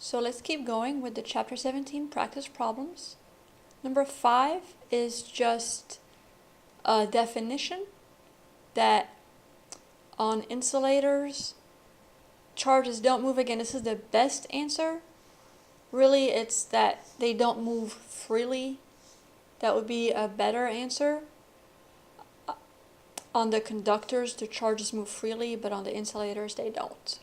So let's keep going with the Chapter 17 practice problems. Number 5 is just a definition that on insulators, charges don't move. Again, this is the best answer. Really, it's that they don't move freely. That would be a better answer. On the conductors, the charges move freely, but on the insulators, they don't.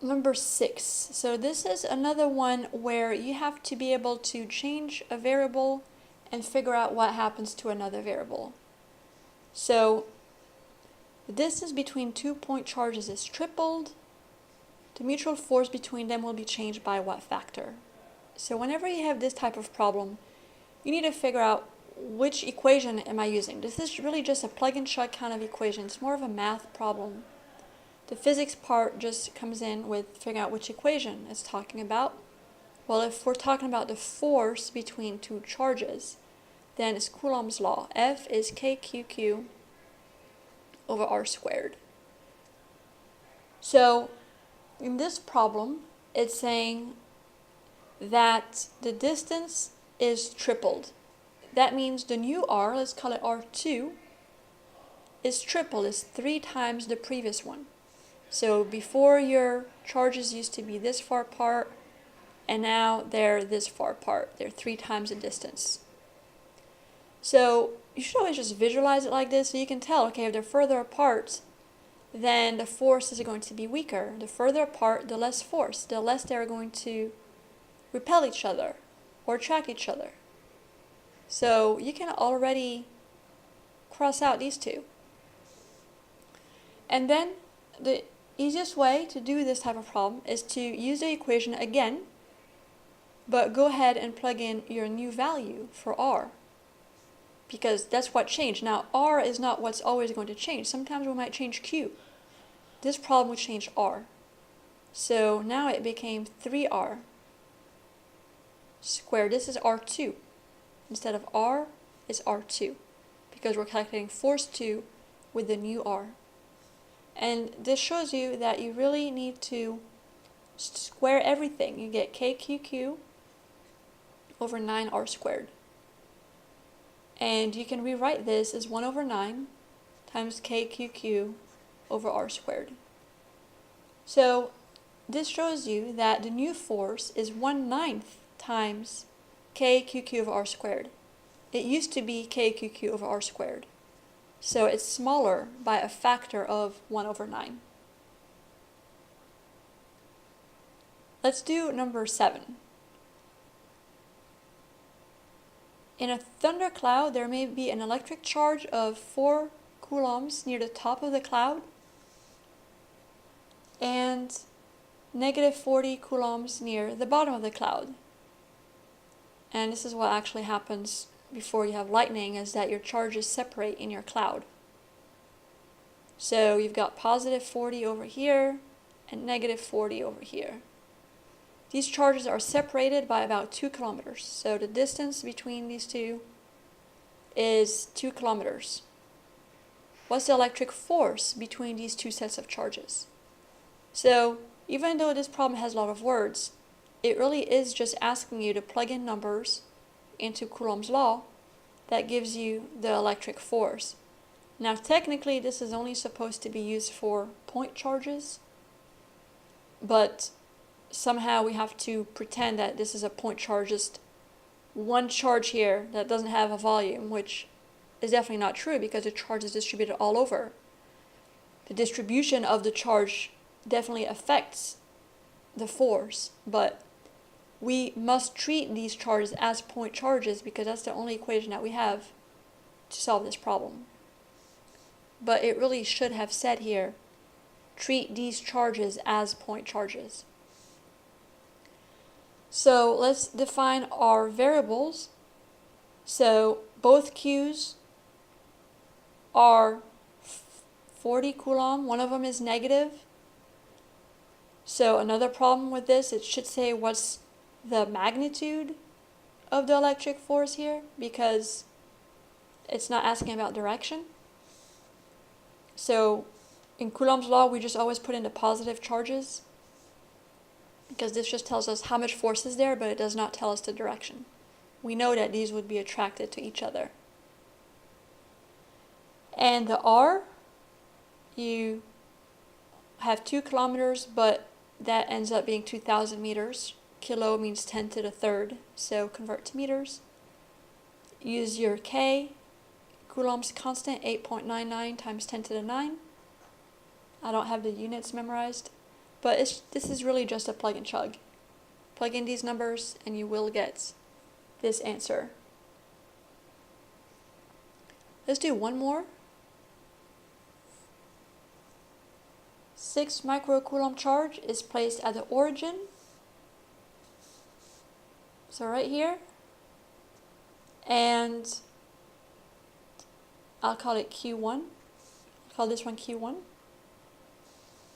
Number 6. So this is another one where you have to be able to change a variable and figure out what happens to another variable. So the distance between 2 point charges is tripled. The mutual force between them will be changed by what factor? So whenever you have this type of problem, you need to figure out which equation am I using. This is really just a plug and chug kind of equation. It's more of a math problem. The physics part just comes in with figuring out which equation it's talking about. Well, if we're talking about the force between two charges, then it's Coulomb's law. F is kqq over r squared. So in this problem, it's saying that the distance is tripled. That means the new r, let's call it r2, is triple, is 3 times the previous one. So before, your charges used to be this far apart, and now they're this far apart. They're 3 times the distance. So you should always just visualize it like this so you can tell, okay, if they're further apart, then the force is going to be weaker. The further apart, the less force, the less they're going to repel each other or attract each other. So you can already cross out these two. And then the easiest way to do this type of problem is to use the equation again, but go ahead and plug in your new value for r, because that's what changed. Now, r is not what's always going to change. Sometimes we might change q. This problem would change r. So now it became 3r squared. This is r2. Instead of r, it's r2, because we're calculating force 2 with the new r. And this shows you that you really need to square everything. You get kqq over 9r squared. And you can rewrite this as 1 over 9 times kqq over r squared. So this shows you that the new force is 1/9 times kqq over r squared. It used to be kqq over r squared. So it's smaller by a factor of 1 over 9. Let's do number 7. In a thundercloud, there may be an electric charge of 4 coulombs near the top of the cloud and negative 40 coulombs near the bottom of the cloud. And this is what actually happens before you have lightning, is that your charges separate in your cloud. So you've got positive 40 over here and negative 40 over here. These charges are separated by about 2 kilometers. So the distance between these two is 2 kilometers. What's the electric force between these two sets of charges? So even though this problem has a lot of words, it really is just asking you to plug in numbers into Coulomb's law that gives you the electric force. Now technically this is only supposed to be used for point charges, but somehow we have to pretend that this is a point charge, just one charge here that doesn't have a volume, which is definitely not true because the charge is distributed all over. The distribution of the charge definitely affects the force, but we must treat these charges as point charges because that's the only equation that we have to solve this problem. But it really should have said here, treat these charges as point charges. So let's define our variables. So both Q's are 40 coulomb, one of them is negative. So another problem with this, it should say what's the magnitude of the electric force here, because it's not asking about direction. So in Coulomb's law, we just always put in the positive charges. because this just tells us how much force is there, but it does not tell us the direction. We know that these would be attracted to each other. And the R, you have 2 kilometers, but that ends up being 2,000 meters. Kilo means 10 to the third, so convert to meters. Use your K, Coulomb's constant, 8.99 times 10 to the 9. I don't have the units memorized, but this is really just a plug and chug. Plug in these numbers and you will get this answer. Let's do one more. 6 microcoulomb charge is placed at the origin. So right here. And I'll call it Q1. I'll call this one Q1.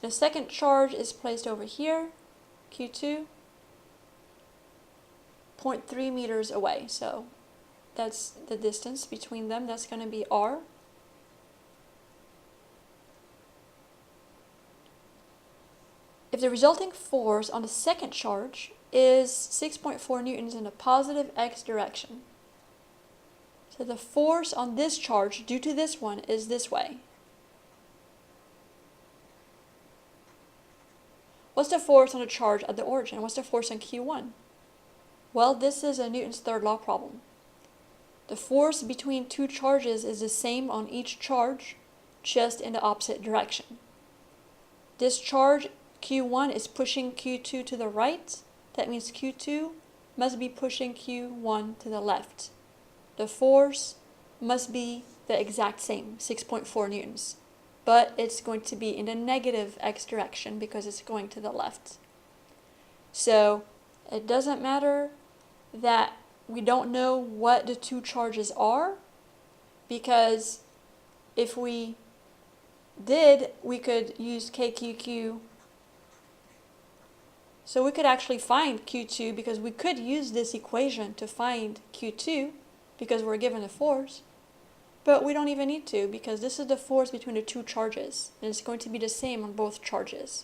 The second charge is placed over here, Q2, 0.3 meters away. So that's the distance between them. That's going to be R. If the resulting force on the second charge is 6.4 newtons in the positive x direction, so the force on this charge due to this one is this way. What's the force on the charge at the origin? What's the force on Q1? Well, this is a Newton's third law problem. The force between two charges is the same on each charge, just in the opposite direction. This charge, Q1, is pushing Q2 to the right. That means Q2 must be pushing Q1 to the left. The force must be the exact same, 6.4 newtons. But it's going to be in the negative x direction because it's going to the left. So it doesn't matter that we don't know what the two charges are, because if we did, we could use KQQ. So we could actually find Q2, because we could use this equation to find Q2 because we're given a force. But we don't even need to, because this is the force between the two charges, and it's going to be the same on both charges.